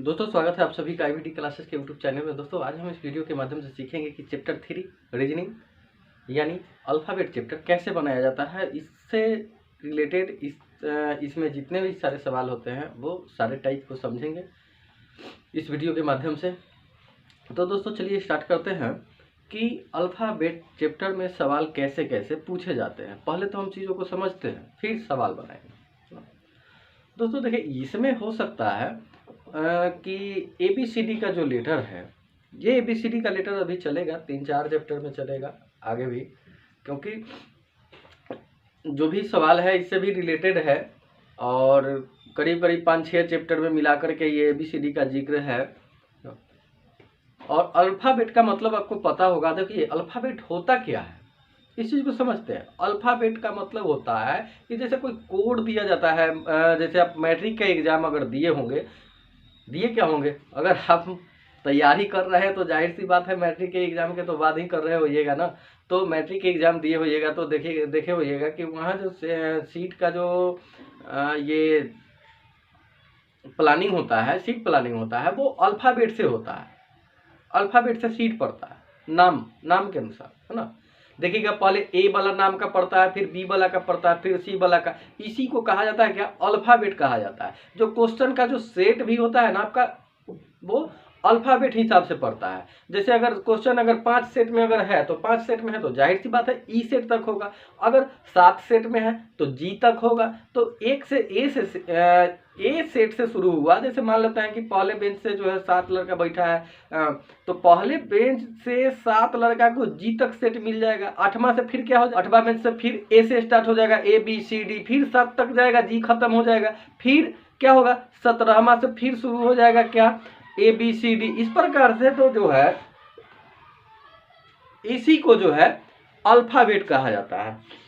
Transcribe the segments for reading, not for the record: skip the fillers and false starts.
दोस्तों स्वागत है आप सभी का आईवीटी क्लासेस के यूट्यूब चैनल में। दोस्तों आज हम इस वीडियो के माध्यम से सीखेंगे कि चैप्टर 3 रीजनिंग यानी अल्फ़ाबेट चैप्टर कैसे बनाया जाता है। इससे रिलेटेड इसमें जितने भी सारे सवाल होते हैं वो सारे टाइप को समझेंगे इस वीडियो के माध्यम से। तो दोस्तों चलिए स्टार्ट करते हैं कि अल्फ़ाबेट चैप्टर में सवाल कैसे कैसे पूछे जाते हैं। पहले तो हम चीज़ों को समझते हैं फिर सवाल बनाएंगे। दोस्तों देखिए, इसमें हो सकता है कि ABCD का जो लेटर है, ये ABCD का लेटर अभी चलेगा 3-4 चैप्टर में चलेगा आगे भी, क्योंकि जो भी सवाल है इससे भी रिलेटेड है और करीब करीब 5-6 चैप्टर में मिला करके ये ABCD का जिक्र है। और अल्फ़ाबेट का मतलब आपको पता होगा। देखिए अल्फ़ाबेट होता क्या है, इस चीज़ को समझते हैं। अल्फ़ाबेट का मतलब होता है कि जैसे कोई कोड दिया जाता है, जैसे आप मैट्रिक का एग्ज़ाम अगर दिए क्या होंगे, अगर आप तैयारी कर रहे हैं तो जाहिर सी बात है मैट्रिक के एग्ज़ाम के तो बाद ही कर रहे होइएगा ना। तो मैट्रिक के एग्ज़ाम दिए होइएगा तो देखे होइएगा कि वहाँ जो सीट का जो ये प्लानिंग होता है, सीट प्लानिंग होता है, वो अल्फ़ाबेट से होता है। अल्फ़ाबेट से सीट पड़ता है, नाम के अनुसार, है ना। देखिएगा पहले ए वाला नाम का पड़ता है, फिर बी वाला का पड़ता है, फिर सी वाला का। इसी को कहा जाता है क्या, अल्फ़ाबेट कहा जाता है। जो क्वेश्चन का जो सेट भी होता है ना आपका, वो अल्फ़ाबेट हिसाब से पड़ता है। जैसे अगर क्वेश्चन अगर 5 सेट में अगर है तो 5 सेट में है तो जाहिर सी बात है ई सेट तक होगा। अगर 7 सेट में है तो जी तक होगा। तो ए सेट से शुरू हुआ। जैसे मान लेते हैं कि पहले बेंच से जो है 7 लड़का बैठा है, तो पहले बेंच से 7 लड़का को जी तक सेट मिल जाएगा। 8वां से फिर क्या हो जाएगा, 8वां बेंच से फिर ए से स्टार्ट हो जाएगा, ABCD, फिर 7 तक जाएगा, जी खत्म हो जाएगा। फिर क्या होगा, 17वां से फिर शुरू हो जाएगा क्या, ABCD। इस प्रकार से तो जो है इसी को जो है अल्फ़ाबेट कहा जाता है।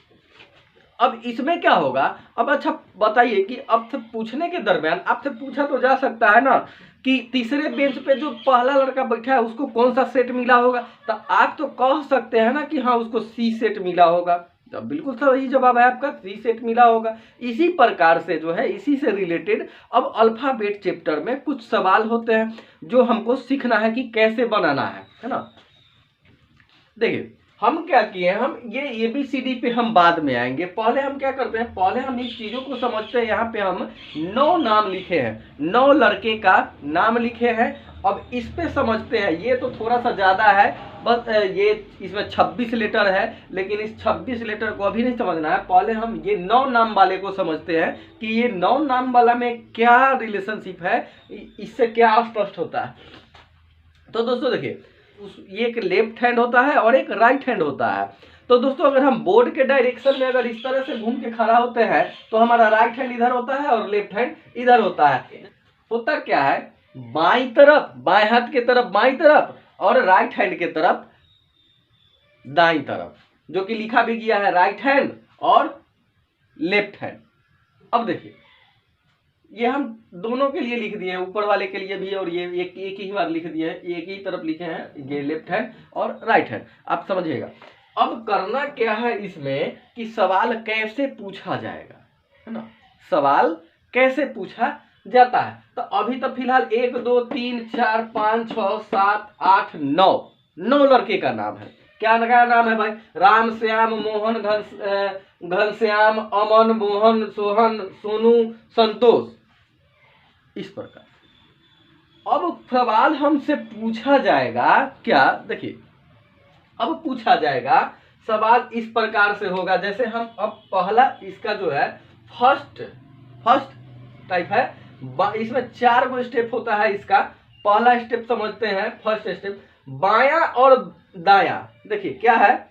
अब इसमें क्या होगा, अब अच्छा बताइए कि अब से पूछने के दरमियान आपसे पूछा तो जा सकता है ना कि तीसरे बेंच पे जो पहला लड़का बैठा है उसको कौन सा सेट मिला होगा। तो आप तो कह सकते हैं ना कि हाँ उसको C सेट मिला होगा। तो बिल्कुल सही जवाब है आपका, C सेट मिला होगा। इसी प्रकार से जो है, इसी से रिलेटेड अब अल्फ़ाबेट चैप्टर में कुछ सवाल होते हैं जो हमको सीखना है कि कैसे बनाना है ना। देखिए हम क्या किए, हम ये ABCD पे हम बाद में आएंगे। पहले हम क्या करते हैं, पहले हम इस चीजों को समझते हैं। यहाँ पे हम 9 नाम लिखे हैं, 9 लड़के का नाम लिखे हैं। अब इस पे समझते हैं, ये तो थोड़ा सा ज्यादा है, बस ये इसमें 26 लेटर है, लेकिन इस 26 लेटर को अभी नहीं समझना है। पहले हम ये 9 नाम वाले को समझते हैं कि ये 9 नाम वाला में क्या रिलेशनशिप है, इससे क्या स्पष्ट होता है। तो दोस्तों देखिए, ये एक लेफ्ट हैंड होता है और एक राइट हैंड होता है। तो दोस्तों अगर हम बोर्ड के डायरेक्शन में अगर इस तरह से घूम के खड़ा होते हैं तो हमारा राइट हैंड इधर होता है और लेफ्ट हैंड इधर होता है। होता क्या है, बाईं तरफ, बाएं हाथ के तरफ बाईं तरफ और राइट हैंड के तरफ दाईं तरफ, जो कि लिखा भी गया है राइट हैंड और लेफ्ट हैंड। अब देखिए ये हम दोनों के लिए लिख दिए हैं, ऊपर वाले के लिए भी, और ये एक ही बार लिख दिए हैं, एक ही तरफ लिखे हैं, ये लेफ्ट हैंड और राइट हैंड, आप समझिएगा। अब करना क्या है इसमें कि सवाल कैसे पूछा जाएगा, है ना। सवाल कैसे पूछा जाता है, तो अभी तो फिलहाल 1 2 3 4 5 6 7 8 9 लड़के का नाम है। क्या नाम है भाई, राम श्याम मोहन घनश्याम अमन मोहन सोहन सोनू संतोष, इस प्रकार। अब सवाल हमसे पूछा जाएगा क्या, देखिए अब पूछा जाएगा सवाल इस प्रकार से होगा। जैसे हम अब पहला इसका जो है फर्स्ट टाइप है, इसमें 4 गो स्टेप होता है। इसका पहला स्टेप समझते हैं, फर्स्ट स्टेप, बायां और दायां। देखिए क्या है,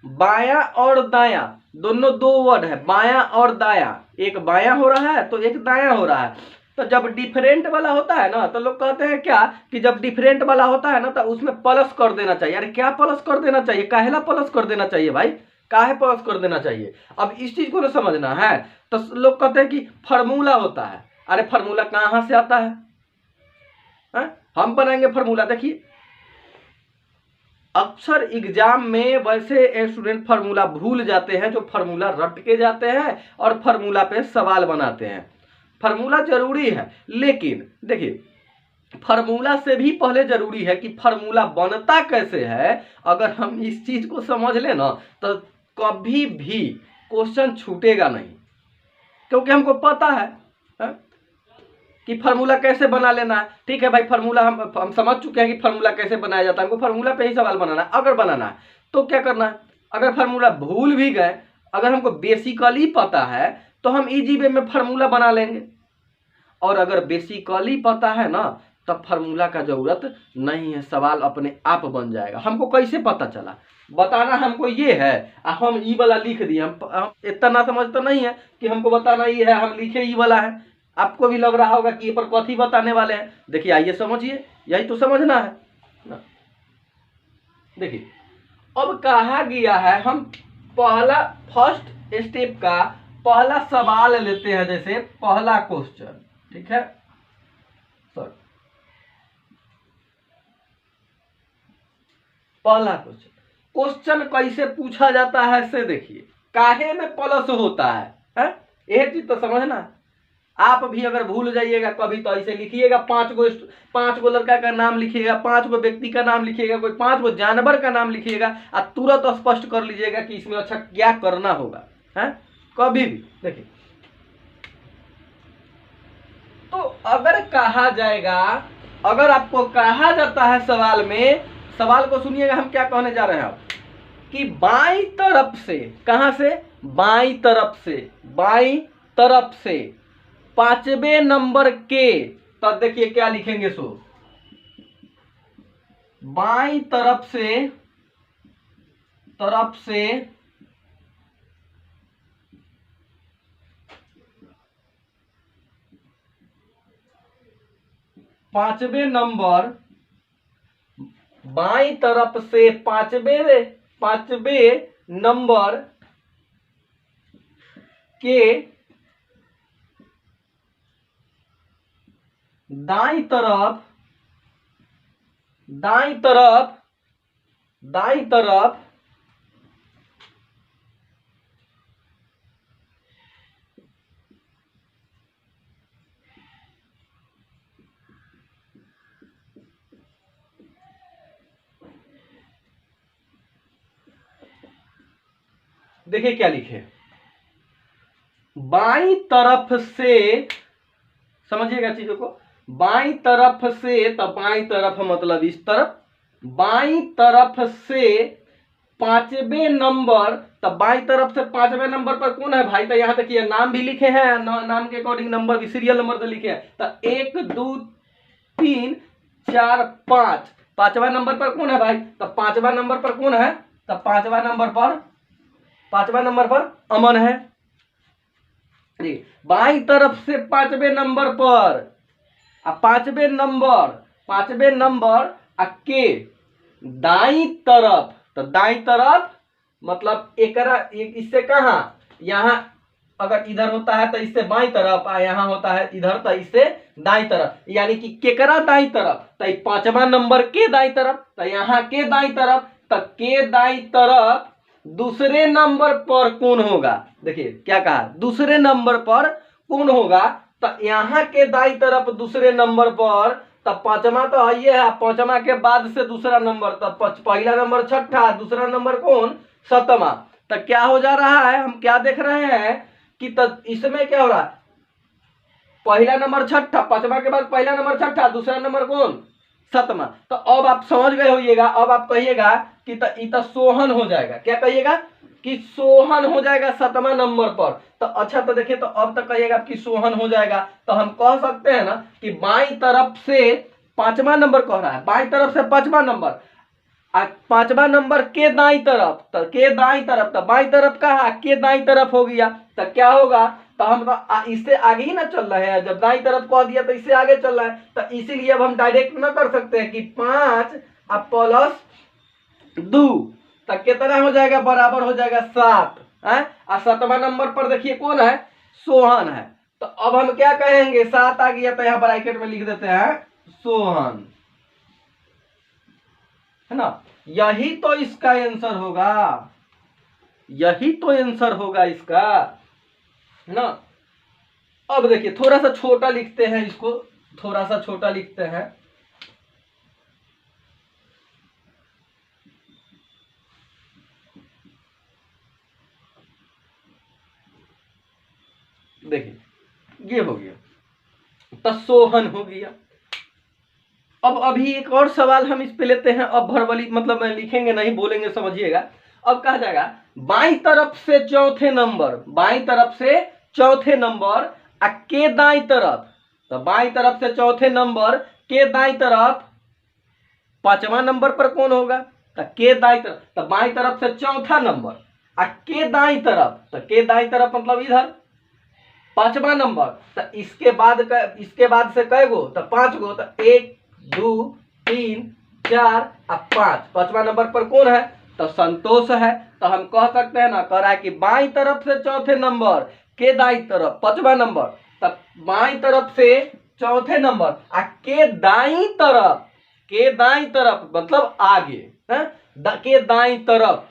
बायां और दायां दोनों 2 वर्ड है, बायां और दायां। एक बायां हो रहा है तो एक दायां हो रहा है। तो जब डिफरेंट वाला होता है ना, तो लोग कहते हैं क्या कि जब डिफरेंट वाला होता है ना तो उसमें प्लस कर देना चाहिए। अरे क्या प्लस कर देना चाहिए, काहेला प्लस कर देना चाहिए भाई, काहे प्लस कर देना चाहिए। अब इस चीज को तो समझना है। तो लोग कहते हैं कि फार्मूला होता है। अरे फार्मूला कहां से आता है? हम बनाएंगे फार्मूला। देखिए अक्सर एग्जाम में वैसे स्टूडेंट फार्मूला भूल जाते हैं, जो फार्मूला रट के जाते हैं और फार्मूला पे सवाल बनाते हैं। फार्मूला जरूरी है, लेकिन देखिए फार्मूला से भी पहले जरूरी है कि फार्मूला बनता कैसे है। अगर हम इस चीज को समझ लें ना तो कभी भी क्वेश्चन छूटेगा नहीं, क्योंकि हमको पता है कि फार्मूला कैसे बना लेना है। ठीक है भाई, फार्मूला हम समझ चुके हैं कि फार्मूला कैसे बनाया जाता है, हमको फार्मूला पे ही सवाल बनाना है। अगर बनाना है तो क्या करना है, अगर फार्मूला भूल भी गए, अगर हमको बेसिकली पता है तो हम इजी वे में फार्मूला बना लेंगे, और अगर बेसिकली पता है ना तब फार्मूला का जरूरत नहीं है, सवाल अपने आप बन जाएगा। हमको कैसे पता चला, बताना हमको ये है, हम ई वाला लिख दिए। हम इतना ना समझ तो नहीं है कि हमको बताना ये है, हम लिखे ई वाला है। आपको भी लग रहा होगा कि ये पर कथी बताने वाले हैं। देखिए आइए समझिए, यही तो समझना है ना। देखिए अब कहा गया है, हम पहला फर्स्ट स्टेप का पहला सवाल लेते हैं, जैसे पहला क्वेश्चन। ठीक है सर, पहला क्वेश्चन कैसे पूछा जाता है से देखिए, काहे में प्लस होता है, यह चीज तो समझना। आप भी अगर भूल जाइएगा कभी तो ऐसे लिखिएगा, पांच गो लड़का का नाम लिखिएगा, 5 गो व्यक्ति का नाम लिखिएगा, कोई 5 गो जानवर का नाम लिखिएगा, और तुरंत स्पष्ट कर लीजिएगा कि इसमें अच्छा क्या करना होगा है कभी भी। देखिए तो अगर कहा जाएगा, अगर आपको कहा जाता है सवाल में, सवाल को सुनिएगा हम क्या कहने जा रहे हैं कि बाईं तरफ से, कहां से, बाईं तरफ से, बाईं तरफ से 5वें नंबर के, तब देखिए क्या लिखेंगे, सो बाईं तरफ से 5वें नंबर, बाईं तरफ से 5वें नंबर के दाईं तरफ देखिए क्या लिखे, बाईं तरफ से, समझिएगा चीजों को, बाईं तरफ से, तो बाईं तरफ मतलब इस तरफ, बाईं तरफ से 5वें नंबर, तब बाईं तरफ से 5वें नंबर पर कौन है भाई, तो यहां तक ये नाम भी लिखे हैं, नाम के अकॉर्डिंग नंबर भी, सीरियल नंबर तो लिखे हैं, तो 1 2 3 4 5, 5वां नंबर पर कौन है भाई, तो 5वां नंबर पर कौन है, तो 5वां नंबर पर अमन है। बाईं तरफ से 5वें नंबर पर, अब 5वें नंबर के दाईं तरफ, तो दाईं तरफ मतलब इससे कहां, यहां अगर इधर होता है तो इससे बाईं तरफ, यहां होता है इधर तो इससे दाईं तरफ, यानी कि केकरा दाईं तरफ, तो 5वां नंबर के दाईं तरफ, तो यहां के दाईं तरफ, तो के दाईं तरफ दूसरे नंबर पर कौन होगा, देखिए क्या कहा, दूसरे नंबर पर कौन होगा, तो यहां के दाईं तरफ दूसरे नंबर पर, तब 5वां तो ये है, 5वां के बाद से दूसरा नंबर, तब पहला नंबर 6ठा, दूसरा नंबर कौन, 7वां। तो क्या हो जा रहा है, हम क्या देख रहे हैं कि तब इसमें क्या हो रहा है, पहला नंबर 6ठा, 5वां के बाद पहला नंबर 6ठा, दूसरा नंबर कौन, 7वां। तो अब आप समझ गए होइएगा, अब आप कहिएगा कि तो सोहन हो जाएगा, क्या कहिएगा कि सोहन हो जाएगा 7वां नंबर पर। तो अच्छा तो देखिए, तो अब तक कहिएगा कि सोहन हो जाएगा, तो हम कह सकते हैं ना कि बाईं तरफ से 5वां नंबर कह रहा है, बाईं तरफ से 5वां नंबर, 5वां नंबर के दाईं तरफ, तो के दाईं तरफ, तो बाईं तरफ कहा, के दाईं तरफ हो गया, तो क्या होगा, तो हम इससे आगे ही ना चल रहे हैं, जब दाईं तरफ कह दिया तो इससे आगे चल रहा है, तो इसीलिए अब हम डायरेक्ट ना कर सकते हैं कि 5 प्लस 2, तो कितना हो जाएगा, बराबर हो जाएगा 7 है। और 7वां नंबर पर देखिए कौन है, सोहन है। तो अब हम क्या कहेंगे, 7 आ गया तो यहाँ ब्रैकेट में लिख देते हैं सोहन, है ना। यही तो इसका आंसर होगा, यही तो आंसर होगा इसका, है ना। अब देखिए थोड़ा सा छोटा लिखते हैं इसको, थोड़ा सा छोटा लिखते हैं, देखिए ये हो गया, तो सोहन हो गया। अब अभी एक और सवाल हम इस पे लेते हैं। अब भरबली मतलब लिखेंगे नहीं, बोलेंगे, समझिएगा। अब कहा जाएगा बाई तरफ से चौथे नंबर, बाई तरफ से चौथे नंबर के दाई तरफ, तो बाई तरफ से चौथे नंबर के दाई तरफ पांचवा नंबर पर कौन होगा? तो के दाई तरफ, तो बाई तरफ से चौथा नंबर के दाई तरफ, तो के दाई तरफ मतलब इधर पांचवा नंबर। तो इसके बाद से कै गो? तो 5 गो। तो 1 2 3 4 और 5, पांचवा नंबर पर कौन है? तो संतोष है। तो हम कह सकते हैं ना, कह रहा है कि बाई तरफ से चौथे नंबर के दाई तरफ पांचवा नंबर, तब बाई तरफ से चौथे नंबर के दाई तरफ मतलब आगे है, के दाई तरफ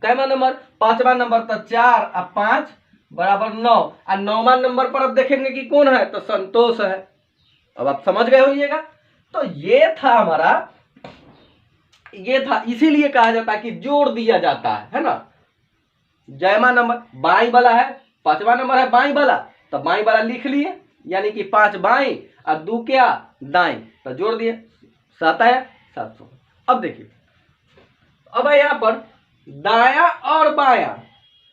कैमा नंबर? पांचवा नंबर। तो 4 और 5 बराबर 9, और 9वां नंबर पर अब देखेंगे कि कौन है? तो संतोष है। अब आप समझ गए होइएगा। तो ये था हमारा, ये था, इसीलिए कहा जाता है कि जोड़ दिया जाता है ना। जयमा नंबर बाई वाला है, पांचवा नंबर है बाई वाला, तो बाई वाला लिख लिए, यानी कि 5 बाई और 2 क्या? दाई, तो जोड़ दिए 7 आया 700। अब देखिए, अब है यहाँ पर दाया और बाया,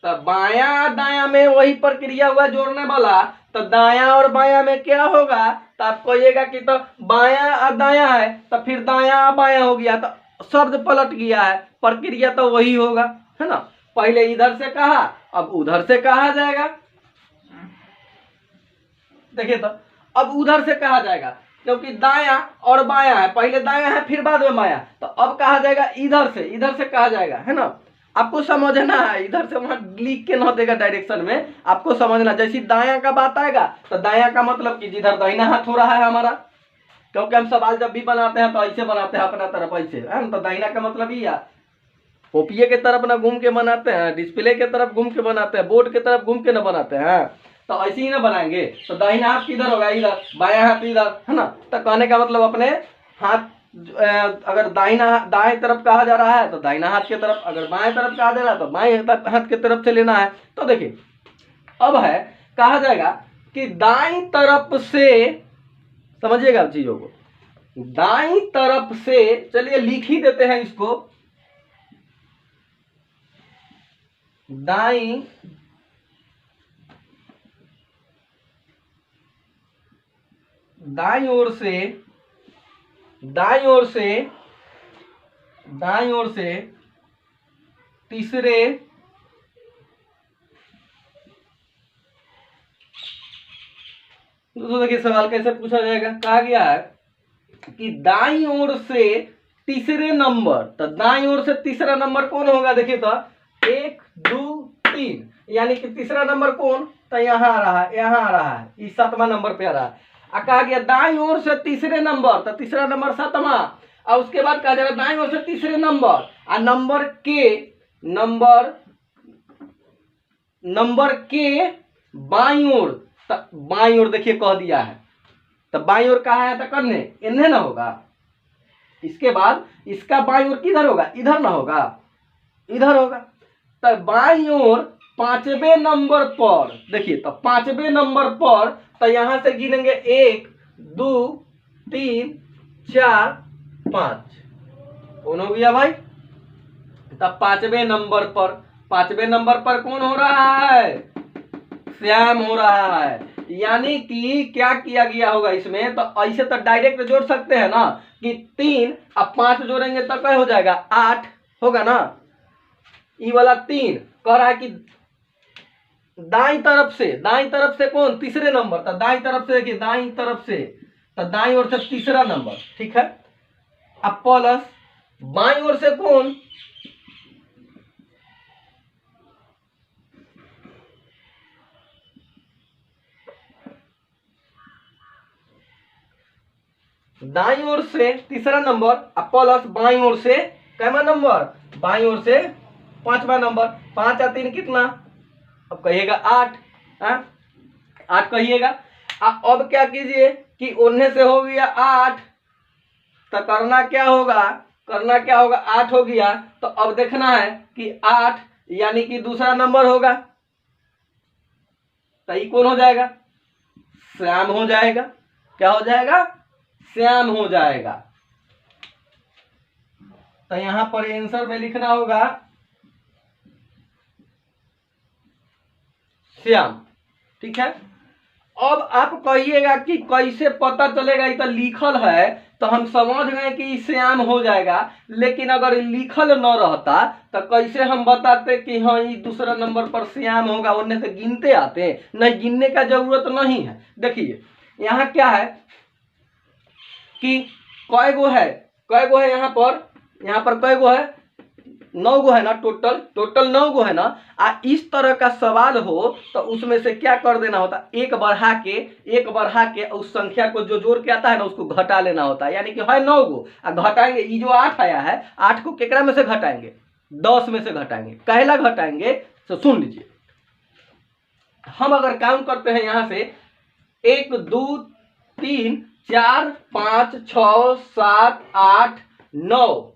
तो बाया दाया में वही प्रक्रिया हुआ जोड़ने वाला। तो दाया और बाया में क्या होगा? तो आप कहिएगा कि तो बाया और दाया है, तो फिर दाया और बाया हो गया, तो शब्द पलट गया है, प्रक्रिया तो वही होगा, है ना। पहले इधर से कहा, अब उधर से कहा जाएगा। देखिए, तो अब उधर से कहा जाएगा, क्योंकि दाया और बाया है, पहले दाया है फिर बाद में बाया, तो अब कहा जाएगा इधर से कहा जाएगा, है ना। आपको समझना है, इधर से वहां लिख के न देगा डायरेक्शन में, आपको समझना। जैसे दाया का बात आएगा, तो दाया का मतलब कि जिधर दाहिना हाथ हो रहा है हमारा, क्योंकि हम सवाल जब भी बनाते हैं तो ऐसे बनाते हैं अपना तरफ ऐसे, है ना। तो दाहिना का मतलब ही है, कॉपिए के तरफ ना घूम के बनाते हैं, डिस्प्ले के तरफ घूम के बनाते हैं, बोर्ड के तरफ घूम के ना बनाते हैं, तो ऐसे ही ना बनाएंगे। तो दाहिना हाथ किधर होगा? इधर, बायां हाथ इधर, है ना। तो कहने का मतलब अपने हाथ, अगर दाएं तरफ कहा जा रहा है तो दाहिना हाथ की तरफ, अगर बाएं तरफ कहा जा रहा है तो बाएं हाथ की तरफ से लेना है। तो देखिए, अब है कहा जाएगा कि दाईं तरफ से, समझिएगा चीजों को, दाईं तरफ से, चलिए लिख ही देते हैं इसको, दाईं ओर से तीसरे तो देखिए सवाल कैसे पूछा जाएगा। कहा गया है कि दाईं ओर से तीसरे नंबर, तो दाईं ओर से तीसरा नंबर कौन होगा? देखिए, तो 1 2 3, यानी कि तीसरा नंबर कौन? तो यहाँ आ रहा है, यहाँ आ रहा है, इस 7वां नंबर पे आ रहा है। कहा गया दाईं ओर से तीसरे नंबर, तो तीसरा नंबर 7वां, और उसके बाद कहा जाएगा दाईं ओर से तीसरे नंबर, और नंबर के बाईं ओर, बाईं ओर देखिए कह दिया है, तो बाईं ओर कहा है तो करने इन्हें ना होगा, इसके बाद इसका बाईं ओर किधर होगा? इधर ना होगा, इधर होगा। तो बाईं ओर 5वें नंबर पर, देखिए, तो 5वें नंबर पर, तो यहां से गिनेंगे 1 2 3 4 5, कौन हो गया भाई? तब 5वें नंबर पर कौन हो रहा है? श्याम हो रहा है। यानी कि क्या किया गया होगा इसमें? तो ऐसे तो डायरेक्ट जोड़ सकते हैं ना, कि 3 अब 5 जोड़ेंगे तो क्या हो जाएगा? 8 होगा ना। ये वाला 3 कह रहा है कि दाईं तरफ से कौन? तीसरे नंबर, तो दाईं तरफ से, देखिए दाईं तरफ से, तो दाईं ओर से तीसरा नंबर, ठीक है। अब प्लस बाईं ओर से कौन? दाईं ओर से तीसरा नंबर, अब प्लस बाईं ओर से कैमा नंबर? बाईं ओर से 5वां नंबर। 5 और 3 कितना? अब कहिएगा 8, 8 कहिएगा। अब क्या कीजिए कि उन्हें से हो गया 8, तो करना क्या होगा? 8 हो गया, तो अब देखना है कि 8 यानी कि दूसरा नंबर होगा, तो ये कौन हो जाएगा? श्याम हो जाएगा। क्या हो जाएगा? श्याम हो जाएगा। तो यहां पर आंसर में लिखना होगा श्याम। ठीक है। अब आप कहिएगा कि कैसे पता चलेगा? ये तो लिखल है तो हम समझ गए कि श्याम हो जाएगा, लेकिन अगर लिखल न रहता तो कैसे हम बताते कि हाँ ये दूसरा नंबर पर श्याम होगा? उनने से गिनते आते, नहीं गिनने का जरूरत नहीं है। देखिए यहाँ क्या है कि कय गो है, यहाँ पर कय गो है? 9 गो है ना, टोटल 9 गो है ना। इस तरह का सवाल हो तो उसमें से क्या कर देना होता? एक बढ़ा के उस संख्या को जो जोड़ के आता है ना उसको घटा लेना होता है। यानी कि है 9 गो, घटाएंगे ये जो 8 आया है, 8 को केकरा में से घटाएंगे? 10 में से घटाएंगे। कहला घटाएंगे तो सुन लीजिए, हम अगर काउंट करते हैं यहां से 1 2 3 4 5 6 7 8 9,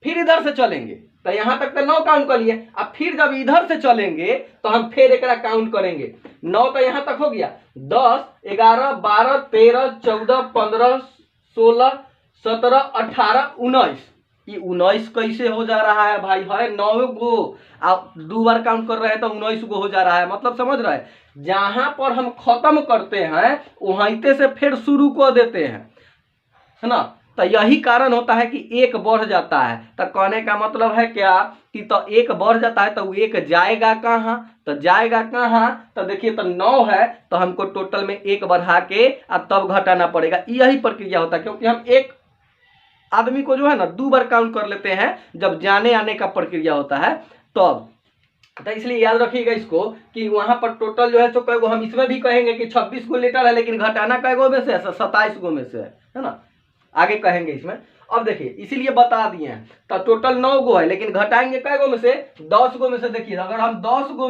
फिर इधर से चलेंगे तो यहां तक तो 9 काउंट कर लिए। अब फिर जब इधर से चलेंगे तो हम फिर एक काउंट करेंगे। 9 तो यहां तक हो गया, 10 11 12 13 14 15 16 17 18 19। ये 19 कैसे हो जा रहा है भाई? है 9 गो, आप 2 बार काउंट कर रहे हैं तो 19 गो हो जा रहा है। मतलब समझ रहे हैं, जहां पर हम खत्म करते हैं वहीं से फिर शुरू कर देते हैं, है ना। तो यही कारण होता है कि एक बढ़ जाता है। तो कहने का मतलब है क्या कि तो एक बढ़ जाता है तो वो एक जाएगा कहाँ? तो जाएगा कहाँ? तो देखिए तो 9 है तो हमको टोटल में एक बढ़ा के अब तब घटाना पड़ेगा। यही प्रक्रिया होता है, क्योंकि हम एक आदमी को जो है ना 2 बार काउंट कर लेते हैं जब जाने आने का प्रक्रिया होता है तब। तो इसलिए याद रखिएगा इसको कि वहां पर टोटल जो है तो कई गो, हम इसमें भी कहेंगे कि 26 गो लीटर है, लेकिन घटाना कई गो में से? 27 गो में से, है ना। आगे कहेंगे इसमें। अब देखिए इसीलिए बता दिए हैं। तो टोटल 9 गो है, लेकिन घटाएंगे कई गो में से? 10 गो में से। देखिए अगर हम 10 गो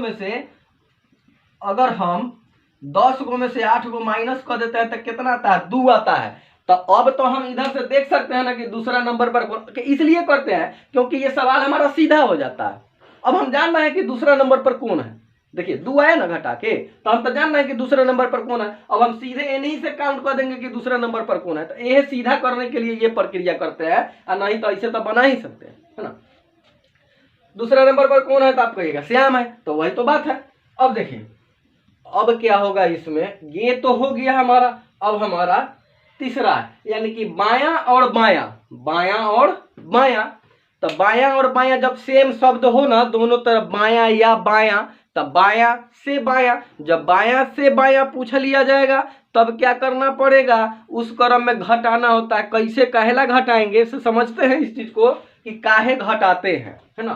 में से 8 गो माइनस कर देते हैं तो कितना आता है? 2 आता है। तो अब तो हम इधर से देख सकते हैं ना कि दूसरा नंबर पर, इसलिए करते हैं क्योंकि ये सवाल हमारा सीधा हो जाता है। अब हम जान रहे हैं कि दूसरा नंबर पर कौन है। देखिए 2 आया ना घटा के, तो हम तो जान रहे हैं कि दूसरे नंबर पर कौन है। अब हम सीधे इन्हीं से काउंट कर देंगे कि दूसरा नंबर पर कौन है। तो ये सीधा करने के लिए ये प्रक्रिया करते हैं, और नहीं तो ऐसे तो बना ही सकते हैं, है ना। दूसरा नंबर पर कौन है तो आप कहिएगा श्याम है, तो वही तो बात है। अब देखिए अब क्या होगा इसमें? ये तो हो गया हमारा। अब हमारा तीसरा है, यानी कि बायां और बायां, बायां और बायां। तो बायां और बायां जब सेम शब्द हो ना, दोनों तरफ बायां या बायां, तब बायां से बायां। जब बायां से बायां पूछ लिया जाएगा तब क्या करना पड़ेगा? उस क्रम में घटाना होता है। कैसे काहेला घटाएंगे से समझते हैं इस चीज को कि काहे घटाते हैं, है ना।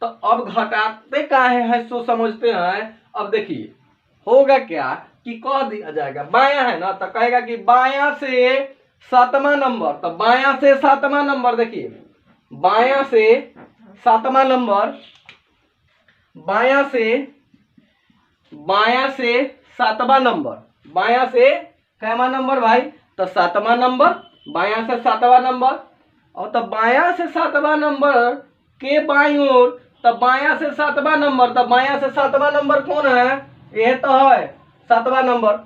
तो अब घटाते काहे हैं सो समझते हैं। अब देखिए होगा क्या कि कह दिया जाएगा बायां है ना, तो कहेगा कि बायां से 7वां नंबर। तो बायां से 7वां नंबर, देखिए बायां से 7वां नंबर, बायां से 7वां नंबर, बायां से कैवा नंबर भाई? तो 7वां नंबर, बायां से 7वां नंबर। और तो बायां से 7वां नंबर के बाईं ओर, तो बायां से 7वां नंबर, तो बायां से 7वां नंबर कौन है? ये तो है 7वां नंबर,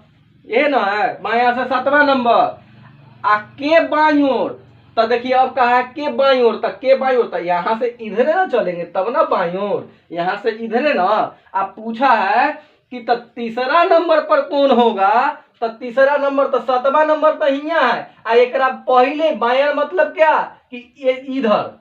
ये ना है बायां से 7वां नंबर। के बाईं ओर, तो देखिए अब कहा है के बाईं ओर, तक के बाईं ओर, तो यहां से इधरे ना चलेंगे तब ना बाईं ओर, यहां से इधरे ना। आप पूछा है कि तो तीसरा नंबर पर कौन होगा? तो तीसरा नंबर तो 7वां नंबर तो हियां है। एक पहले बायां मतलब क्या कि ये इधर,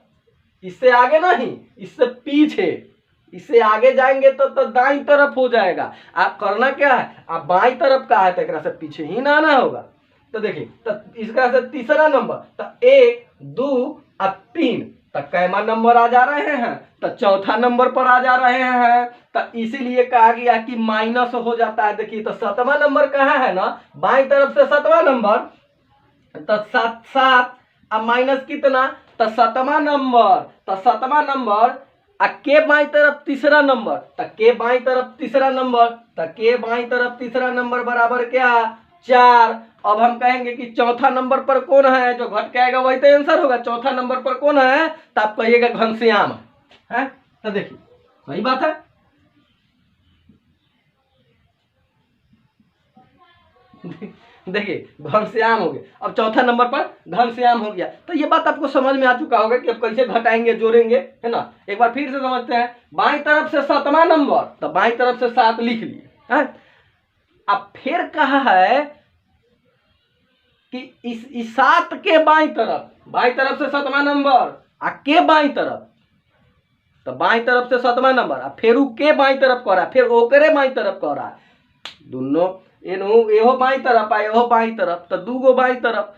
इससे आगे नहीं, इससे पीछे। इससे आगे जाएंगे तो दाईं तरफ हो जाएगा। आप करना क्या है, आप बाईं तरफ का है तो एक से पीछे ही ना आना होगा। तो देखिए तो इसका से तीसरा नंबर, तो 1 2 और 3, तो कैमा नंबर आ जा रहे हैं? तो चौथा नंबर पर आ जा रहे हैं। तो इसीलिए कहा गया कि माइनस हो जाता है। देखिए तो 7वां नंबर कहाँ है ना, बाईं तरफ से 7वां नंबर, तो 7 7 अब माइनस कितना? तो 7वां नंबर, तो 7वां नंबर के बाईं तरफ तीसरा नंबर, तो के बाईं तरफ तीसरा नंबर, तो के बाईं तरफ तीसरा नंबर बराबर क्या? 4। अब हम कहेंगे कि चौथा नंबर पर कौन है? जो घट के आएगा वही तो आंसर होगा। चौथा नंबर पर कौन है? तो आप कहिएगा घनश्याम है। तो देखिए वही बात है। देखिए घनश्याम हो गया। अब चौथा नंबर पर घनश्याम हो गया। तो ये बात आपको समझ में आ चुका होगा कि अब कैसे घटाएंगे जोड़ेंगे, है ना। एक बार फिर से समझते हैं। बाईं तरफ से 7वां नंबर, तो बाईं तरफ से 7 लिख लिए हैं। अब फिर कहा है कि इस 7 के बाईं तरफ से 7वां नंबर आ के बाईं तरफ, तो बाईं तरफ से 7वां नंबर आ फिर के बाईं तरफ कह रहा है, फिर ओकरे बाईं तरफ कह रहा है। दोनों एहो बाईं तरफ आ एहो बाईं तरफ, तो 2 गो बाईं तरफ।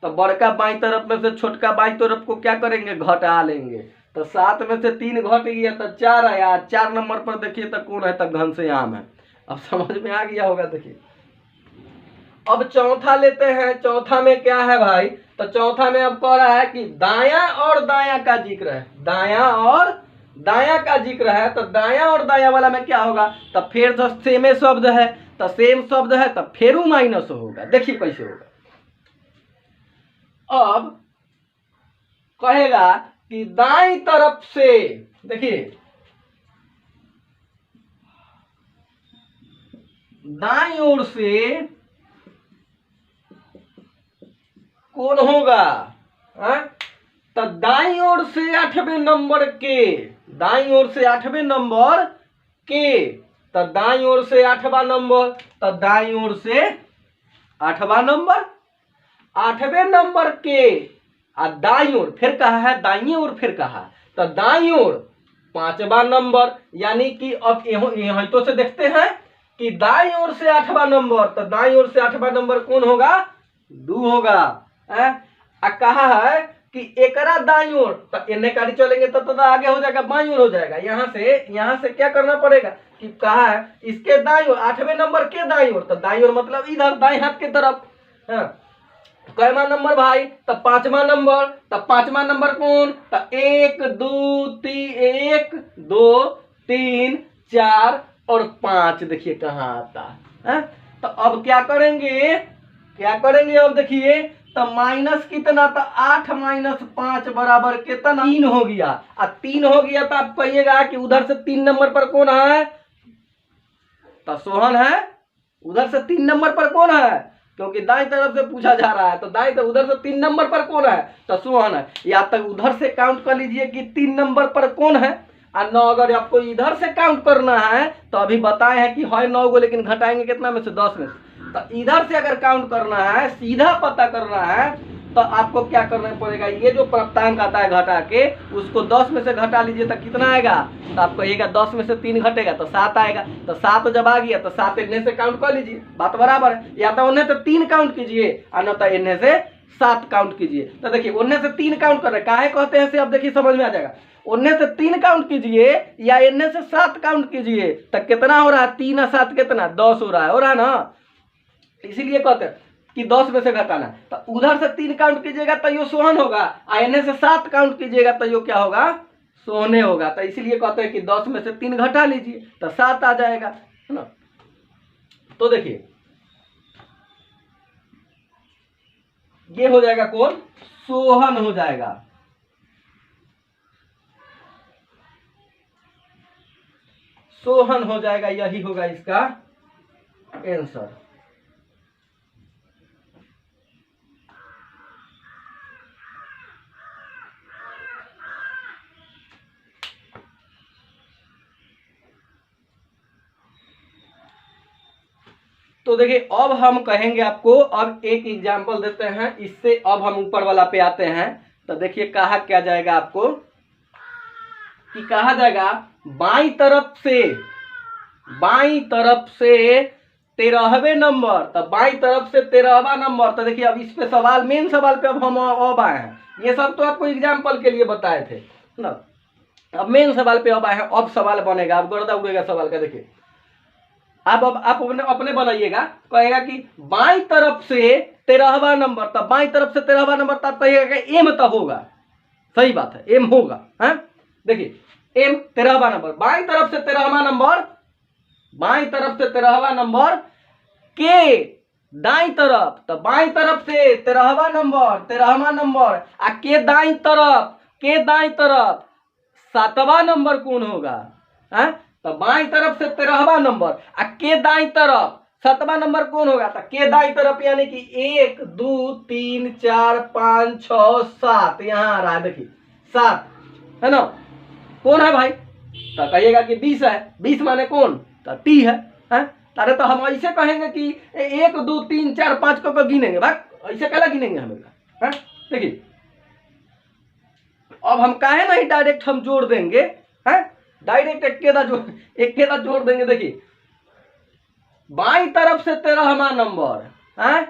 तो बड़का बाईं तरफ में से छोटका बाईं तरफ को क्या करेंगे, घटा लेंगे। तो 7 में से 3 घट गया तो 4 आया। 4 नंबर पर देखिए तो कौन है, तो घनश्याम है। अब समझ में आ गया होगा। देखिए अब चौथा लेते हैं। चौथा में क्या है भाई, तो चौथा में अब कह रहा है कि दाया और दाया का जिक्र है। दाया और दाया का जिक्र है, तो दाया और दाया वाला में क्या होगा, तो फिर तो सेमे शब्द है, तो सेम शब्द है तो फेरू माइनस होगा। देखिए कैसे होगा। अब कहेगा कि दाईं तरफ से, देखिए दाईं ओर से कौन होगा, तो दाईं ओर से 8वें नंबर के, दाईं ओर से 8वें नंबर के, तो दाईं ओर से 8वां नंबर, तो दाईं ओर से 8वां नंबर, 8वें नंबर के आ दाईं ओर फिर कहा है, दाईं ओर फिर कहा, तो दाईं ओर 5वां नंबर। यानी कि अब यहां तो से देखते हैं कि दाईं ओर से 8वां नंबर, तो दाईं ओर से 8वां नंबर कौन होगा, 2 होगा। कहा है कि एकरा दाईं ओर, तो इन्हें गाड़ी चलेंगे तो आगे हो जाएगा, बाईं ओर हो जाएगा। यहां से क्या करना पड़ेगा कि कहा है इसके दाईं ओर, 8वें नंबर के दाईं ओर, तो दाईं ओर मतलब इधर दाईं हाथ की तरफ। कैमा नंबर भाई, तो 5वां नंबर, तो 5वां नंबर कौन, तो 1 2 3 4 और 5 देखिए कहाँ आता है। तो अब क्या करेंगे, अब देखिए, तो माइनस कितना, तो 8 - 5 बराबर कितना, 3 हो गया। 3 हो गया तो आप कहिएगा कि उधर से 3 नंबर पर कौन है, तो सोहन है। उधर से 3 नंबर पर कौन है, क्योंकि दाईं तरफ से पूछा जा रहा है, तो दाईं तरफ उधर से 3 नंबर पर कौन है, तो सोहन है। या तक उधर से काउंट कर लीजिए कि 3 नंबर पर कौन है। और 9 अगर आपको इधर से काउंट करना है तो अभी बताए हैं कि है 9 गो, लेकिन घटाएंगे कितना में से, 10 में से। तो इधर से अगर काउंट करना है, सीधा पता करना है, तो आपको क्या करना पड़ेगा, ये जो प्राप्तांक आता है घटा के, उसको 10 में से घटा लीजिए तो कितना आएगा, तो आप कहिएगा 10 में से 3 घटेगा तो 7 आएगा। तो 7 जब आ गया तो 7 इन्हें से काउंट कर लीजिए, बात बराबर है। या तो उन्हें से 3 काउंट कीजिए और न तो इन्हें से 7 काउंट कीजिए। तो देखिए उन्हें से 3 काउंट कर रहे, काहे कहते हैं, अब देखिए समझ में आ जाएगा। उन्हें से 3 काउंट कीजिए या इन्हें से 7 काउंट कीजिए, तो कितना हो रहा है, 3 और 7 कितना, 10 हो रहा है ना। इसीलिए कहते हैं कि 10 में से घटाना। तो उधर से 3 काउंट कीजिएगा तो यो सोहन होगा, और इन्हें से 7 काउंट कीजिएगा तो यो क्या होगा, सोहने होगा। तो इसीलिए कहते हैं कि 10 में से 3 घटा लीजिए तो 7 आ जाएगा, है ना। तो देखिए ये हो जाएगा कौन, सोहन हो जाएगा। सोहन हो जाएगा, यही होगा इसका आंसर। तो देखिए अब हम कहेंगे आपको, अब एक एग्जांपल देते हैं, इससे अब हम ऊपर वाला पे आते हैं। तो देखिए कहा क्या जाएगा आपको, कि कहा जाएगा बाईं तरफ से 13वें नंबर, तो बाईं तरफ से 13वां नंबर। तो देखिए अब इस पे सवाल, मेन सवाल पे अब हम अब आए हैं। ये सब तो आपको एग्जाम्पल के लिए बताए थे ना, अब मेन सवाल पे अब आए हैं। अब सवाल बनेगा, अब गर्दा उड़ेगा सवाल का। देखिए अब आप अपने बनाइएगा, कहेगा कि बाईं तरफ से 13वां नंबर, तब बाईं तरफ से 13वां नंबर, तब कहिएगा एम तो होगा, सही बात है, एम होगा। है देखिए एम 13वां नंबर, बाईं तरफ से 13वां नंबर, बाईं तरफ से 13वां नंबर के दाईं तरफ, तो बाईं तरफ से 13वां नंबर आ के दाईं तरफ 7वां नंबर कौन होगा, है तो बाईं तरफ से 13वां नंबर आ के दाईं तरफ 7वां नंबर कौन होगा? तो के दाई तरफ यानी कि 1 2 3 4 5 6 7 यहाँ आ रहा है, देखिए 7 है ना। कौन है भाई? तो कहिएगा कि 20 है। 20 माने कौन? तो टी है। अरे तो हम ऐसे कहेंगे कि 1 2 3 4 5 को गिनेंगे, भाई ऐसे कैसे गिनेंगे हमें? देखिए अब हम काहे नहीं डायरेक्ट हम जोड़ देंगे, हैं डायरेक्ट एक केदा जोड़ देंगे। देखिए बाई तरफ से 13वां नंबर है,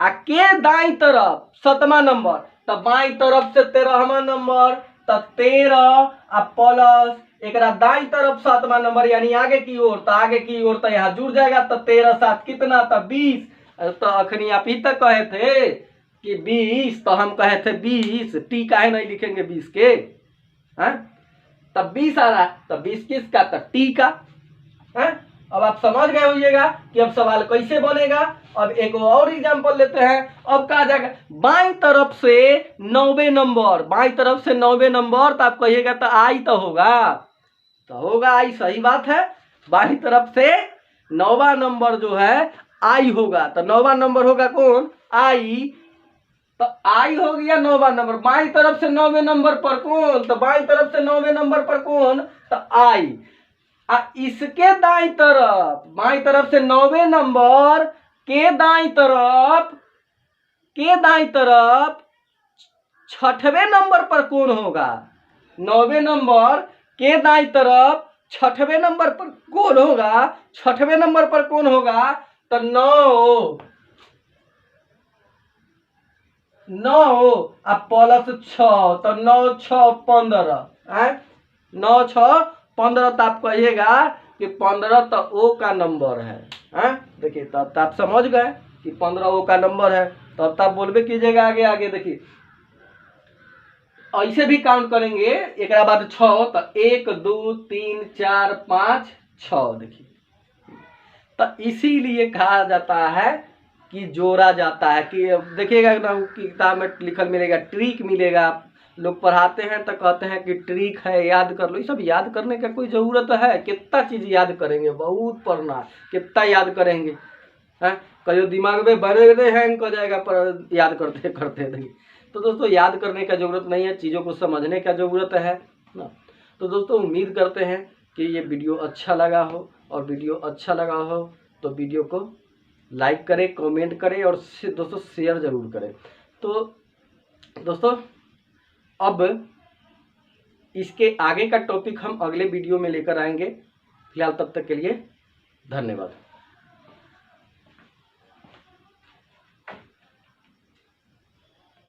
के दाई तरफ 7वां नंबर, तो बाई तरफ से 13वां नंबर, तो 13 प्लस एक दाई तरफ 7वां नंबर यानी आगे की ओर, तो आगे की ओर तो यहाँ जुड़ जाएगा, तो 13 7 कितना? तो 20। तो अखनी आप ही तक कहे थे कि 20, तो हम कहे थे 20, टी काहे नहीं लिखेंगे 20 के? हैं तब 20 आ रहा है, तब 20 किसका? तो टी का। हैं अब आप समझ गए होइएगा कि अब सवाल कैसे बनेगा। अब एक और एग्जांपल लेते हैं। अब कहा जाएगा बाई तरफ से 9वें नंबर, बाई तरफ से 9वें नंबर, तो आप कहिएगा तो आई तो होगा, तो होगा आई, सही बात है। बाई तरफ से 9वां नंबर जो है आई होगा, तो 9वां नंबर होगा कौन? आई। तो आई हो गया 9वां नंबर। बाई तरफ से 9वें नंबर पर कौन? तो बाई तरफ से 9वें नंबर पर कौन? तो आई। इसके दाई तरफ, बाई तरफ से 9वें नंबर के दाई तरफ, के दाई तरफ 6वें नंबर पर कौन होगा? 9वें नंबर के दाई तरफ 6वें नंबर पर कौन होगा? 6वें नंबर पर कौन होगा? तो 9 प्लस 6, तो 9 6 15, 9 6 15, तो आप कहिएगा कि 15 तो ओ का नंबर है। देखिए तब आप समझ गए कि 15 ओ का नंबर है, तब आप बोलबे कीजिएगा आगे आगे। देखिए ऐसे भी काउंट करेंगे, एक बाद 6, तो 1 2 3 4 5 6। देखिए तो इसीलिए कहा जाता है कि जोड़ा जाता है। कि देखिएगा ना किताब में लिखल मिलेगा, ट्रिक मिलेगा। लोग पढ़ाते हैं तो कहते हैं कि ट्रिक है, याद कर लो। ये सब याद करने का कोई ज़रूरत है? कितना चीज़ याद करेंगे, बहुत पढ़ना, कितना याद करेंगे हैं? कहीं दिमाग में बने हैंग कर जाएगा पर याद करते करते। देखिए तो दोस्तों याद करने का ज़रूरत नहीं है, चीज़ों को समझने का ज़रूरत है ना। तो दोस्तों उम्मीद करते हैं कि ये वीडियो अच्छा लगा हो, और वीडियो अच्छा लगा हो तो वीडियो को लाइक करें, कमेंट करें, और दोस्तों शेयर ज़रूर करें। तो दोस्तों अब इसके आगे का टॉपिक हम अगले वीडियो में लेकर आएंगे। फिलहाल तब तक के लिए धन्यवाद।